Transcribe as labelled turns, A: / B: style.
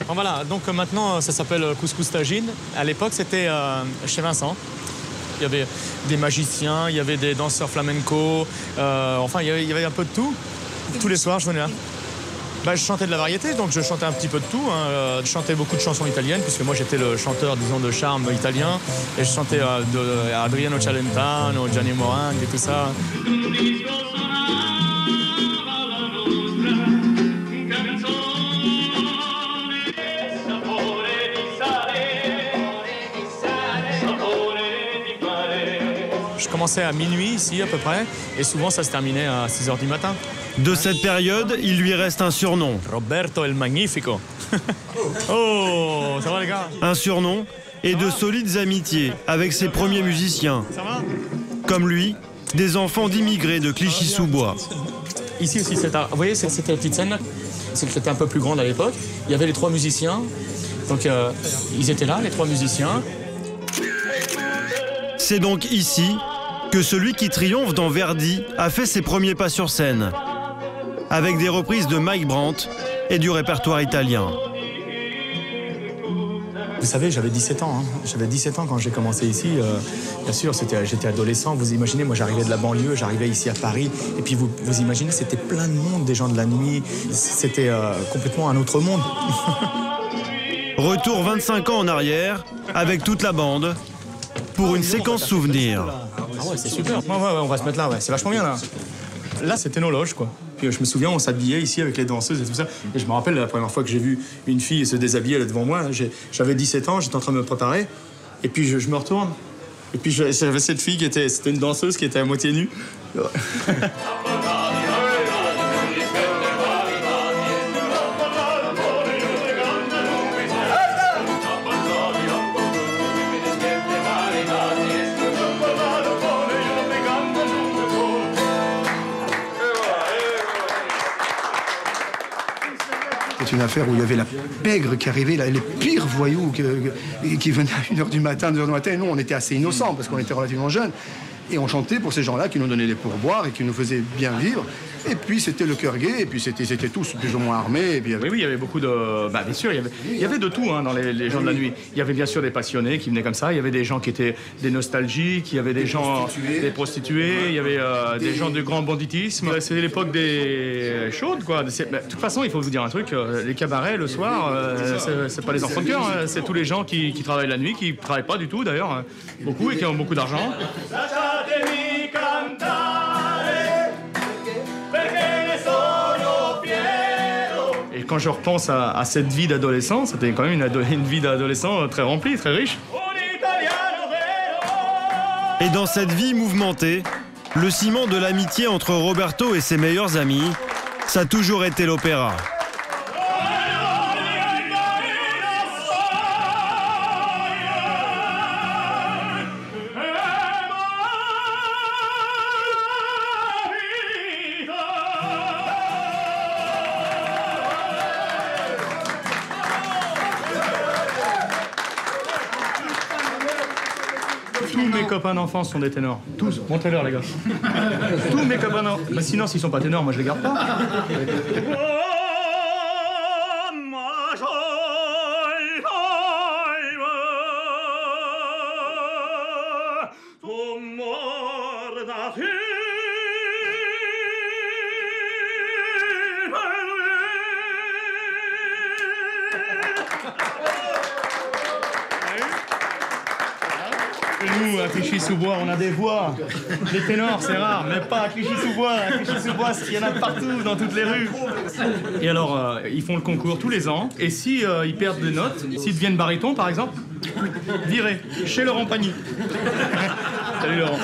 A: Bon, voilà, donc maintenant ça s'appelle Couscous Tagine. À l'époque c'était chez Vincent. Il y avait des magiciens, il y avait des danseurs flamenco, enfin il y avait un peu de tout. Tous les soirs je venais là. Je chantais de la variété, donc je chantais un petit peu de tout. Je chantais beaucoup de chansons italiennes, puisque moi j'étais le chanteur, disons, de charme italien. Et je chantais de Adriano Celentano, Gianni Morang et tout ça. Je commençais à minuit ici à peu près, et souvent ça se terminait à 6h du matin.
B: De cette période, il lui reste un surnom.
A: Roberto el Magnifico. Oh, ça va les gars?
B: Un surnom et de solides amitiés avec ses premiers musiciens.
A: Ça va?
B: Comme lui, des enfants d'immigrés de Clichy-sous-Bois.
A: Ici aussi, vous voyez, c'était la petite scène là. C'était un peu plus grande à l'époque. Il y avait les 3 musiciens. Donc ils étaient là, les 3 musiciens.
B: C'est donc ici que celui qui triomphe dans Verdi a fait ses premiers pas sur scène, avec des reprises de Mike Brandt et du répertoire italien.
A: Vous savez, j'avais 17 ans. J'avais 17 ans quand j'ai commencé ici. Bien sûr, j'étais adolescent. Vous imaginez, moi j'arrivais de la banlieue, j'arrivais ici à Paris. Et puis vous imaginez, c'était plein de monde, des gens de la nuit. C'était complètement un autre monde.
B: Retour 25 ans en arrière, avec toute la bande, pour une séquence souvenir.
A: Ah ouais, c'est super. Ouais, on va se mettre là, ouais. C'est vachement bien là. Là, c'était nos loges, quoi. Puis je me souviens, on s'habillait ici avec les danseuses et tout ça. Et je me rappelle la première fois que j'ai vu une fille se déshabiller là devant moi. J'avais 17 ans, j'étais en train de me préparer. Et puis je me retourne. Et puis j'avais cette fille c'était une danseuse qui était à moitié nue.
C: C'est une affaire où il y avait la pègre qui arrivait, les pires voyous qui venaient à 1h du matin, 2h du matin. Et nous, on était assez innocents parce qu'on était relativement jeunes. Et on chantait pour ces gens-là qui nous donnaient des pourboires et qui nous faisaient bien vivre. Et puis c'était le cœur gai, et puis c'était tous plus ou moins armés. Et puis,
A: Oui, il y avait beaucoup de... bien sûr, il y avait de tout dans les gens de la nuit. Il y avait bien sûr des passionnés qui venaient comme ça, il y avait des gens qui étaient des nostalgiques, il y avait des prostituées, il y avait des gens de grand banditisme. C'était l'époque des chaudes, quoi. De toute façon, il faut vous dire un truc, les cabarets le soir, c'est pas les enfants de cœur, c'est tous les gens qui travaillent la nuit, qui travaillent pas du tout d'ailleurs, beaucoup, et qui ont beaucoup d'argent. Et quand je repense à cette vie d'adolescent, c'était quand même une vie d'adolescent très remplie, très riche.
B: Et dans cette vie mouvementée, le ciment de l'amitié entre Roberto et ses meilleurs amis, ça a toujours été l'opéra.
A: Tous mes copains d'enfance sont des ténors. Tous. Montrez-leur, les gars. Tous mes copains d'enfance. Mais sinon, s'ils sont pas ténors, moi, je les garde pas. Nous, à Clichy-sous-Bois, on a des voix. Les ténors, c'est rare, mais pas à Clichy-sous-Bois. À Clichy-sous-Bois, il y en a partout, dans toutes les rues. Et alors, ils font le concours tous les ans. Et si ils perdent des notes, s'ils deviennent baryton, par exemple, virés chez Laurent Pagny. Salut Laurent.